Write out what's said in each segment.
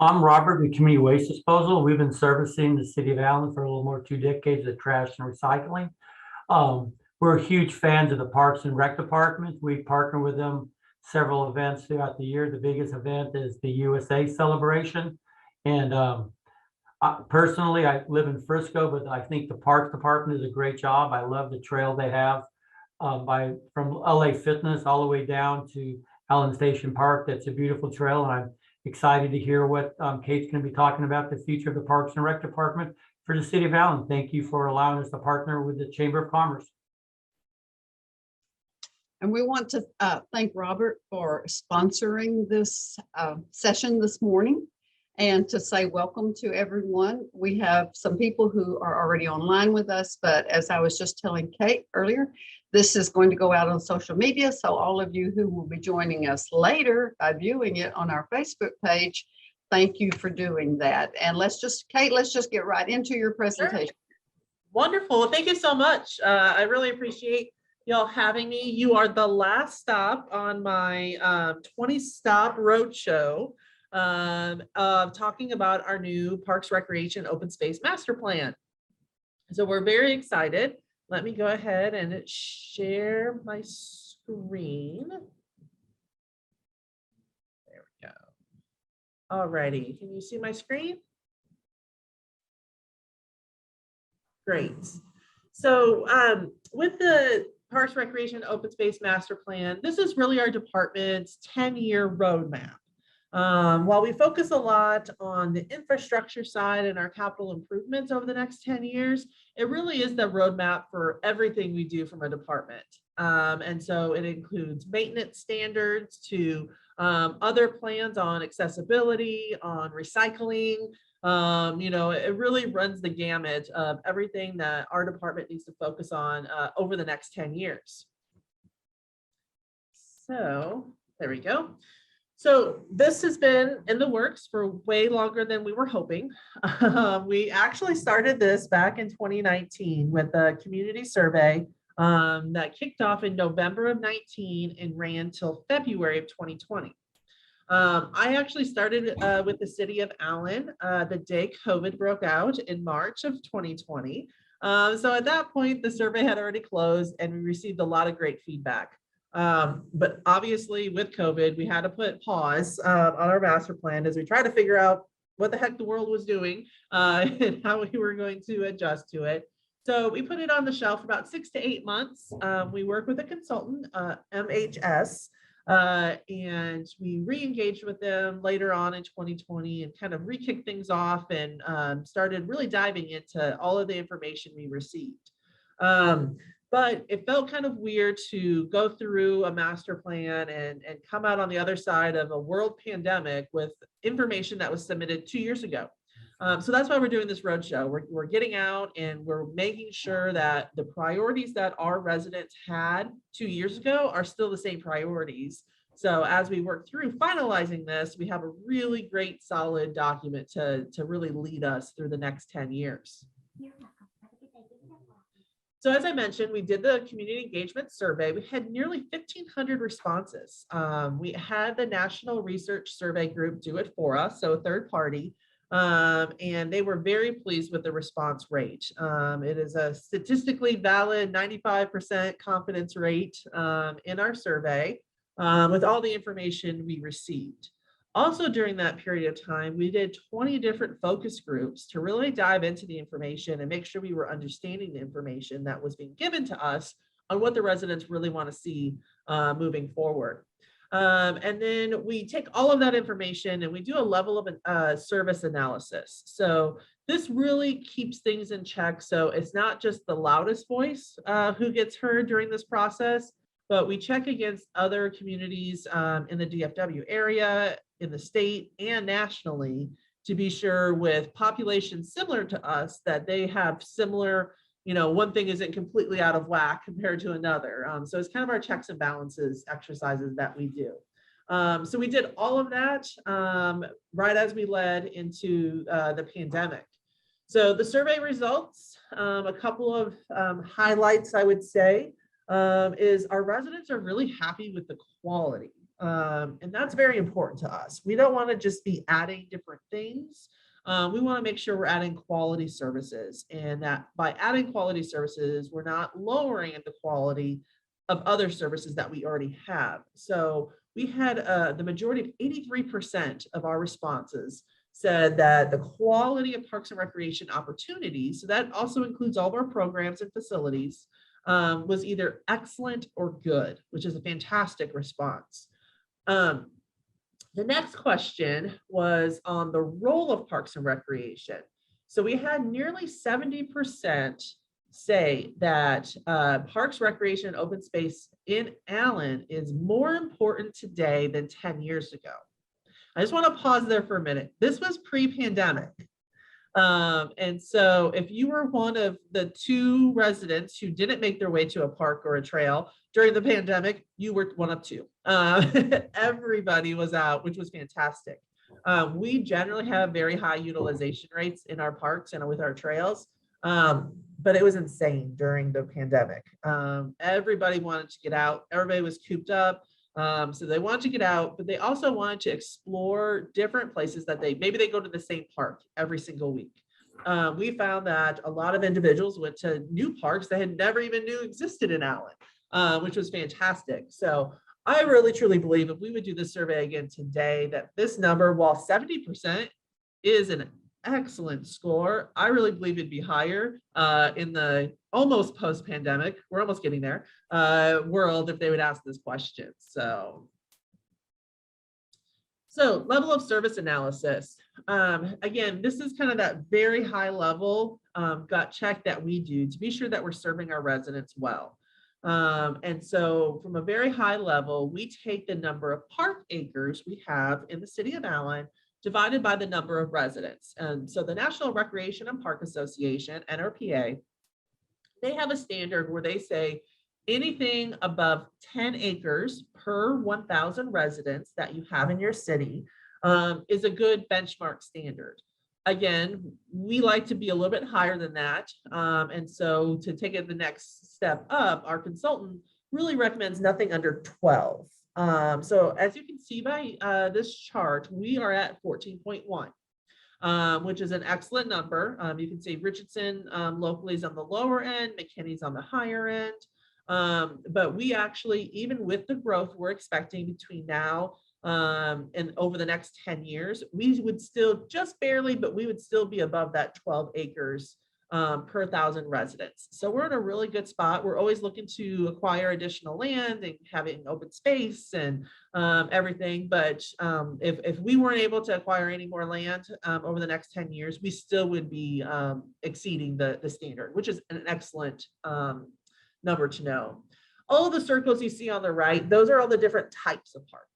I'm Robert with Community Waste Disposal. We've been servicing the city of Allen for a little more than 2 decades of trash and recycling. We're huge fans of the Parks and Rec Department. We partner with them several events throughout the year. The biggest event is the USA celebration. And personally, I live in Frisco, but I think the Parks Department does a great job. I love the trail they have from LA Fitness all the way down to Allen Station Park. That's a beautiful trail, and I'm excited to hear what Kate's going to be talking about, the future of the Parks and Rec Department for the city of Allen. Thank you for allowing us to partner with the Chamber of Commerce. And we want to thank Robert for sponsoring this session this morning, and to say welcome to everyone. We have some people who are already online with us, but as I was just telling Kate earlier, this is going to go out on social media. So all of you who will be joining us later by viewing it on our Facebook page, thank you for doing that. And Kate, let's just get right into your presentation. Sure. Wonderful. Thank you so much. I really appreciate y'all having me. You are the last stop on my 20-stop roadshow of talking about our new Parks, Recreation, Open Space Master Plan. So we're very excited. Let me go ahead and share my screen. There we go. Alrighty, can you see my screen? Great. So with the Parks, Recreation, Open Space Master Plan, this is really our department's 10-year roadmap. While we focus a lot on the infrastructure side and our capital improvements over the next 10 years, it really is the roadmap for everything we do from a department. And so it includes maintenance standards to other plans on accessibility, on recycling. It really runs the gamut of everything that our department needs to focus on over the next 10 years. So there we go. So this has been in the works for way longer than we were hoping. We actually started this back in 2019 with a community survey that kicked off in November of 19 and ran till February of 2020. I actually started with the city of Allen the day COVID broke out in March of 2020. So at that point, the survey had already closed and we received a lot of great feedback. But obviously with COVID, we had to put pause on our master plan as we tried to figure out what the heck the world was doing and how we were going to adjust to it. So we put it on the shelf for about 6 to 8 months. We worked with a consultant, MHS, and we re-engaged with them later on in 2020 and kind of re-kicked things off and started really diving into all of the information we received. But it felt kind of weird to go through a master plan and come out on the other side of a world pandemic with information that was submitted 2 years ago. So that's why we're doing this roadshow. We're getting out and we're making sure that the priorities that our residents had 2 years ago are still the same priorities. So as we work through finalizing this, we have a really great solid document to really lead us through the next 10 years. So as I mentioned, we did the community engagement survey. We had nearly 1,500 responses. We had the National Research Survey Group do it for us, so a third party, and they were very pleased with the response rate. It is a statistically valid 95% confidence rate in our survey with all the information we received. Also during that period of time, we did 20 different focus groups to really dive into the information and make sure we were understanding the information that was being given to us on what the residents really want to see moving forward. And then we take all of that information and we do a level of service analysis. So this really keeps things in check. So it's not just the loudest voice who gets heard during this process, but we check against other communities in the DFW area, in the state and nationally to be sure with populations similar to us that they have similar, one thing isn't completely out of whack compared to another. So it's kind of our checks and balances exercises that we do. So we did all of that right as we led into the pandemic. So the survey results, a couple of highlights I would say, is our residents are really happy with the quality And that's very important to us. We don't want to just be adding different things. We want to make sure we're adding quality services, and that by adding quality services, we're not lowering the quality of other services that we already have. So we had the majority of 83% of our responses said that the quality of parks and recreation opportunities, so that also includes all of our programs and facilities, was either excellent or good, which is a fantastic response. The next question was on the role of parks and recreation. So we had nearly 70% say that parks, recreation, and open space in Allen is more important today than 10 years ago. I just want to pause there for a minute. This was pre-pandemic. And so if you were one of the 2 residents who didn't make their way to a park or a trail during the pandemic, you were one of 2. Everybody was out, which was fantastic. We generally have very high utilization rates in our parks and with our trails, but it was insane during the pandemic. Everybody wanted to get out. Everybody was cooped up. So they wanted to get out, but they also wanted to explore different places that maybe they go to the same park every single week. We found that a lot of individuals went to new parks they had never even knew existed in Allen, which was fantastic. So I really truly believe if we would do this survey again today, that this number, while 70% is an excellent score, I really believe it'd be higher in the almost post-pandemic, we're almost getting there, world if they would ask this question. So level of service analysis. Again, this is kind of that very high level gut check that we do to be sure that we're serving our residents well. And so from a very high level, we take the number of park acres we have in the city of Allen divided by the number of residents. And so the National Recreation and Park Association, NRPA, they have a standard where they say anything above 10 acres per 1,000 residents that you have in your city is a good benchmark standard. Again, we like to be a little bit higher than that. And so to take it the next step up, our consultant really recommends nothing under 12. So as you can see by this chart, we are at 14.1, which is an excellent number. You can see Richardson locally is on the lower end, McKinney's on the higher end. But we actually, even with the growth we're expecting between now and over the next 10 years, we would still just barely, but we would still be above that 12 acres per 1,000 residents. So we're in a really good spot. We're always looking to acquire additional land and having open space and everything. But if we weren't able to acquire any more land over the next 10 years, we still would be exceeding the standard, which is an excellent number to know. All of the circles you see on the right, those are all the different types of parks.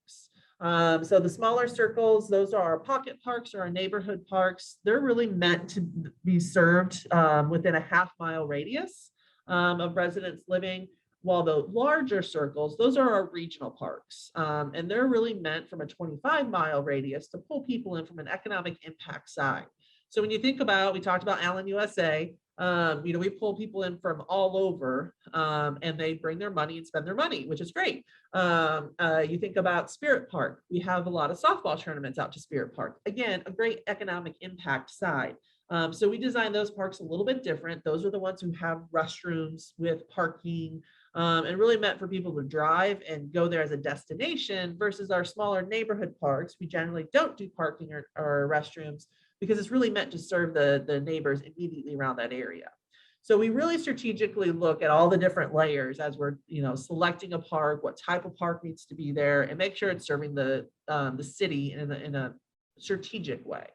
So the smaller circles, those are our pocket parks or our neighborhood parks. They're really meant to be served within a half-mile radius of residents living, while the larger circles, those are our regional parks. And they're really meant from a 25-mile radius to pull people in from an economic impact side. So when you think about, we talked about Allen, USA, we pull people in from all over and they bring their money and spend their money, which is great. You think about Spirit Park. We have a lot of softball tournaments out to Spirit Park. Again, a great economic impact side. So we designed those parks a little bit different. Those are the ones who have restrooms with parking and really meant for people to drive and go there as a destination versus our smaller neighborhood parks. We generally don't do parking or restrooms because it's really meant to serve the neighbors immediately around that area. So we really strategically look at all the different layers as we're selecting a park, what type of park needs to be there, and make sure it's serving the city in a strategic way.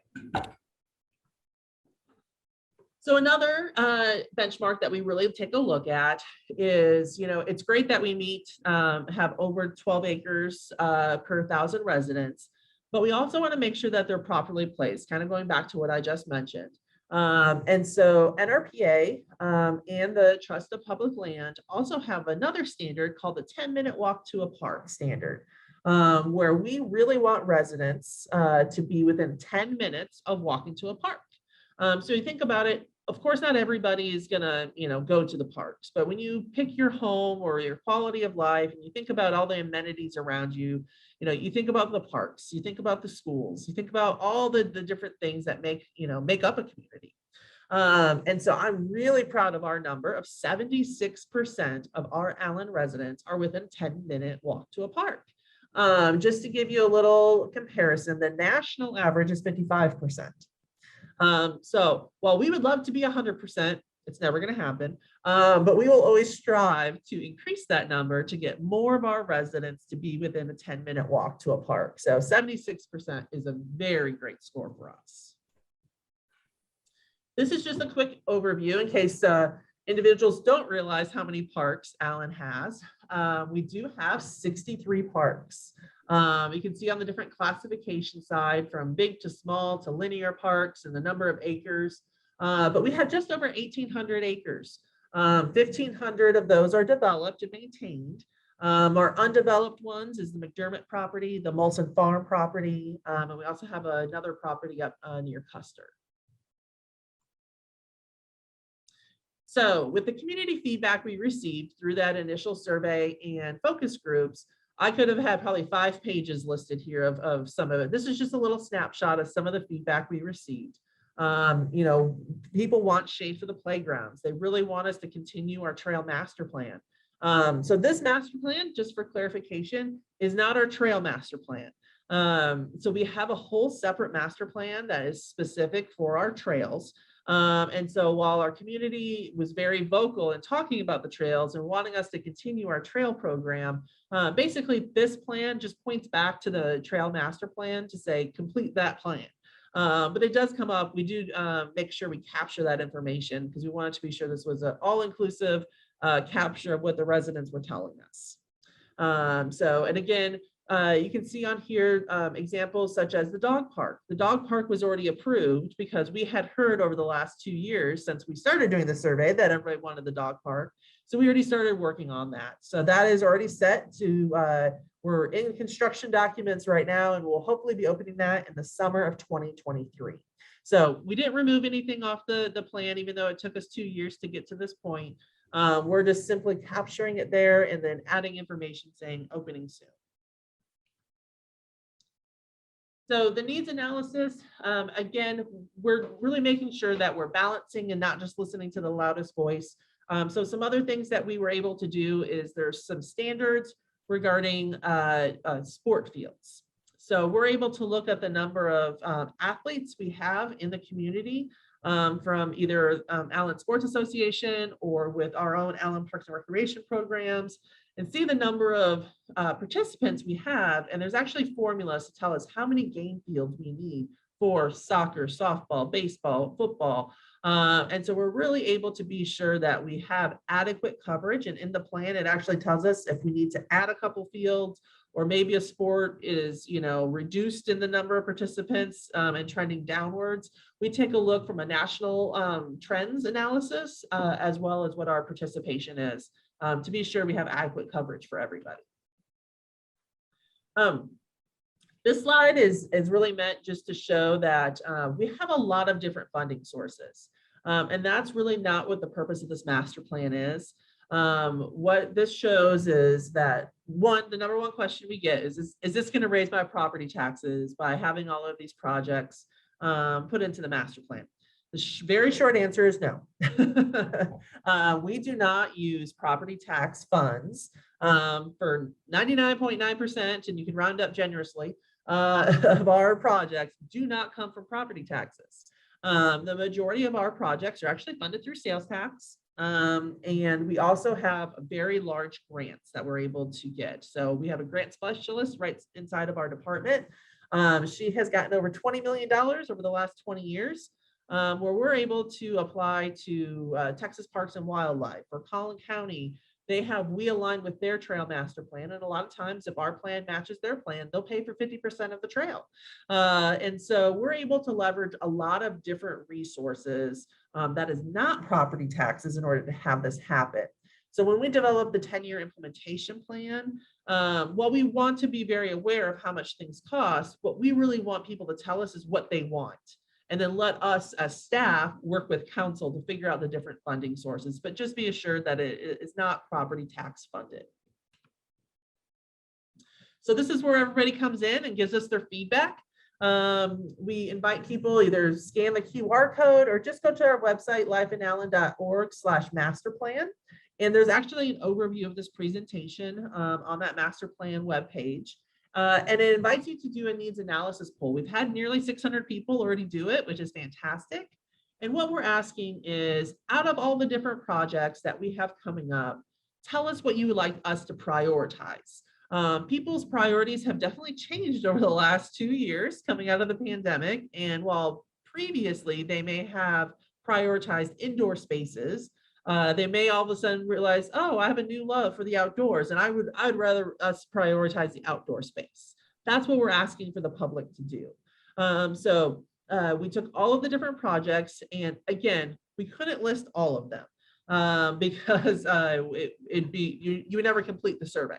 So another benchmark that we really take a look at is, it's great that we have over 12 acres per 1,000 residents, but we also want to make sure that they're properly placed, kind of going back to what I just mentioned. And so NRPA and the Trust of Public Land also have another standard called the 10-minute walk to a park standard, where we really want residents to be within 10 minutes of walking to a park. So you think about it, of course, not everybody is gonna, go to the parks, but when you pick your home or your quality of life and you think about all the amenities around you, you think about the parks, you think about the schools, you think about all the different things that make up a community. And so I'm really proud of our number of 76% of our Allen residents are within 10-minute walk to a park. Just to give you a little comparison, the national average is 55%. So while we would love to be 100%, it's never going to happen. But we will always strive to increase that number to get more of our residents to be within a 10-minute walk to a park. So 76% is a very great score for us. This is just a quick overview in case individuals don't realize how many parks Allen has. We do have 63 parks. You can see on the different classification side from big to small to linear parks and the number of acres. But we have just over 1,800 acres. 1,500 of those are developed and maintained. Our undeveloped ones is the McDermott property, the Molson Farm property, and we also have another property up near Custer. So with the community feedback we received through that initial survey and focus groups, I could have had probably 5 pages listed here of some of it. This is just a little snapshot of some of the feedback we received. People want shade for the playgrounds. They really want us to continue our trail master plan. So this master plan, just for clarification, is not our trail master plan. So we have a whole separate master plan that is specific for our trails. And so while our community was very vocal in talking about the trails and wanting us to continue our trail program, basically this plan just points back to the trail master plan to say complete that plan. But it does come up. We do make sure we capture that information because we wanted to be sure this was an all-inclusive capture of what the residents were telling us. And again, you can see on here examples such as the dog park. The dog park was already approved because we had heard over the last 2 years since we started doing the survey that everybody wanted the dog park. So we already started working on that. So that is already set to, we're in construction documents right now, and we'll hopefully be opening that in the summer of 2023. So we didn't remove anything off the plan, even though it took us 2 years to get to this point. We're just simply capturing it there and then adding information saying opening soon. So the needs analysis, again, we're really making sure that we're balancing and not just listening to the loudest voice. So some other things that we were able to do is there's some standards regarding sport fields. So we're able to look at the number of athletes we have in the community from either Allen Sports Association or with our own Allen Parks and Recreation programs, and see the number of participants we have. And there's actually formulas to tell us how many game fields we need for soccer, softball, baseball, football. And so we're really able to be sure that we have adequate coverage. And in the plan, it actually tells us if we need to add a couple fields or maybe a sport is, reduced in the number of participants and trending downwards. We take a look from a national trends analysis as well as what our participation is. To be sure we have adequate coverage for everybody. This slide is really meant just to show that we have a lot of different funding sources. And that's really not what the purpose of this master plan is. What this shows is that the number one question we get is this going to raise my property taxes by having all of these projects put into the master plan? The very short answer is no. We do not use property tax funds for 99.9%, and you can round up generously, of our projects do not come from property taxes. The majority of our projects are actually funded through sales tax. And we also have very large grants that we're able to get. So we have a grant specialist right inside of our department. She has gotten over $20 million over the last 20 years. Where we're able to apply to Texas Parks and Wildlife or Collin County. We align with their trail master plan. And a lot of times if our plan matches their plan, they'll pay for 50% of the trail. And so we're able to leverage a lot of different resources that is not property taxes in order to have this happen. So when we develop the 10-year implementation plan, while we want to be very aware of how much things cost, what we really want people to tell us is what they want. and then let us as staff work with council to figure out the different funding sources, but just be assured that it is not property tax funded. So this is where everybody comes in and gives us their feedback. We invite people either scan the QR code or just go to our website, lifeinallen.org/masterplan. And there's actually an overview of this presentation on that master plan webpage. And it invites you to do a needs analysis poll. We've had nearly 600 people already do it, which is fantastic. And what we're asking is, out of all the different projects that we have coming up, tell us what you would like us to prioritize. People's priorities have definitely changed over the last 2 years coming out of the pandemic. And while previously they may have prioritized indoor spaces, they may all of a sudden realize, oh, I have a new love for the outdoors, and I'd rather us prioritize the outdoor space. That's what we're asking for the public to do. So we took all of the different projects, and again, we couldn't list all of them because you would never complete the survey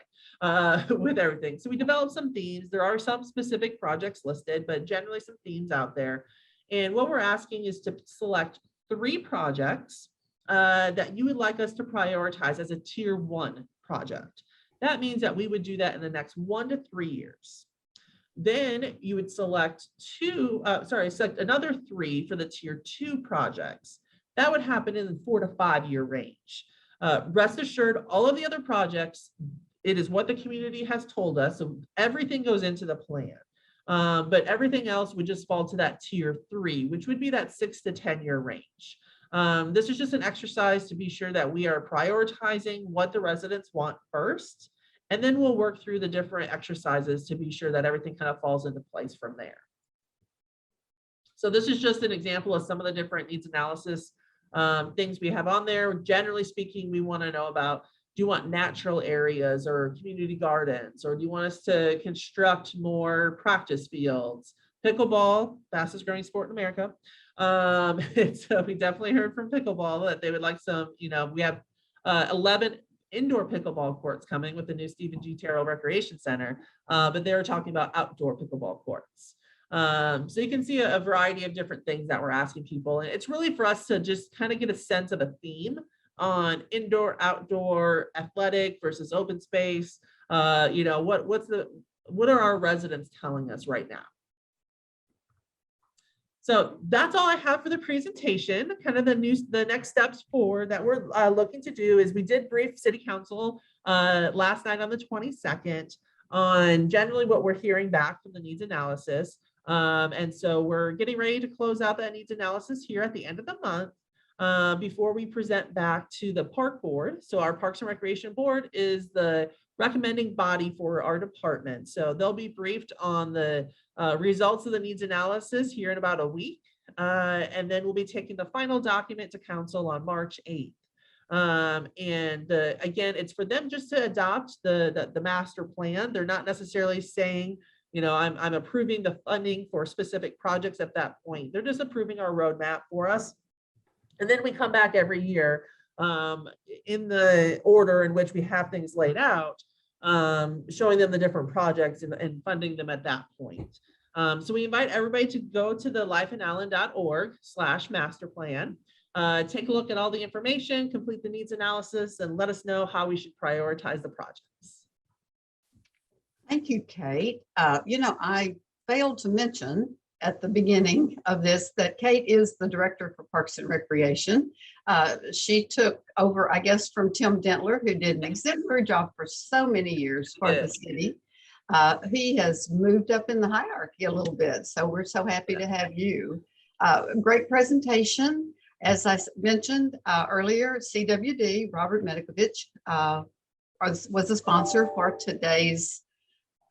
with everything. So we developed some themes. There are some specific projects listed, but generally some themes out there. And what we're asking is to select 3 projects that you would like us to prioritize as a tier 1 project. That means that we would do that in the next 1 to 3 years. Then you would select select another 3 for the tier 2 projects. That would happen in the 4 to 5 year range. Rest assured, all of the other projects, it is what the community has told us. So everything goes into the plan. But everything else would just fall to that tier 3, which would be that 6 to 10 year range. This is just an exercise to be sure that we are prioritizing what the residents want first, and then we'll work through the different exercises to be sure that everything kind of falls into place from there. So this is just an example of some of the different needs analysis things we have on there. Generally speaking, we want to know about, do you want natural areas or community gardens, or do you want us to construct more practice fields? Pickleball, fastest growing sport in America. So we definitely heard from pickleball that they would like some, we have 11 indoor pickleball courts coming with the new Stephen G. Terrell Recreation Center, but they were talking about outdoor pickleball courts. So you can see a variety of different things that we're asking people. And it's really for us to just kind of get a sense of a theme on indoor, outdoor, athletic versus open space. What are our residents telling us right now? So that's all I have for the presentation. Kind of the next steps forward that we're looking to do is, we did brief City Council last night on the 22nd on generally what we're hearing back from the needs analysis. And so we're getting ready to close out that needs analysis here at the end of the month before we present back to the Park Board. So our Parks and Recreation Board is the recommending body for our department. So they'll be briefed on the results of the needs analysis here in about a week. And then we'll be taking the final document to council on March 8th. Again, it's for them just to adopt the master plan. They're not necessarily saying, I'm approving the funding for specific projects at that point. They're just approving our roadmap for us. And then we come back every year in the order in which we have things laid out, showing them the different projects and funding them at that point. So we invite everybody to go to the lifeinallen.org/masterplan, take a look at all the information, complete the needs analysis, and let us know how we should prioritize the projects. Thank you, Kate. I failed to mention at the beginning of this that Kate is the Director for Parks and Recreation. She took over, I guess, from Tim Dentler, who did an exemplary job for so many years for the city. He has moved up in the hierarchy a little bit, so we're so happy to have you. Great presentation. As I mentioned earlier, CWD, Robert Medikovich, was a sponsor for today's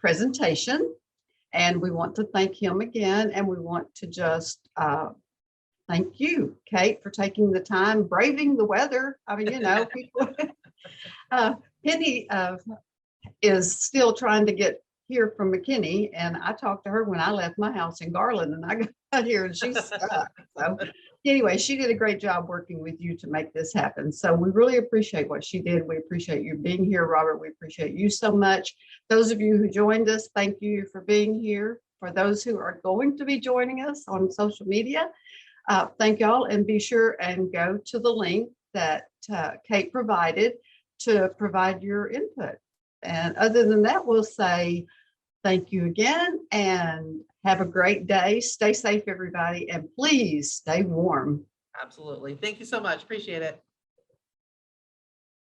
presentation. And we want to thank him again. And we want to just thank you, Kate, for taking the time, braving the weather. I mean, people. Penny is still trying to get here from McKinney. And I talked to her when I left my house in Garland, and I got here and she's stuck. So anyway, she did a great job working with you to make this happen. So we really appreciate what she did. We appreciate you being here, Robert. We appreciate you so much. Those of you who joined us, thank you for being here. for those who are going to be joining us on social media, thank y'all, and be sure and go to the link that Kate provided to provide your input. And other than that, we'll say thank you again and have a great day. Stay safe, everybody, and please stay warm. Absolutely. Thank you so much. Appreciate it.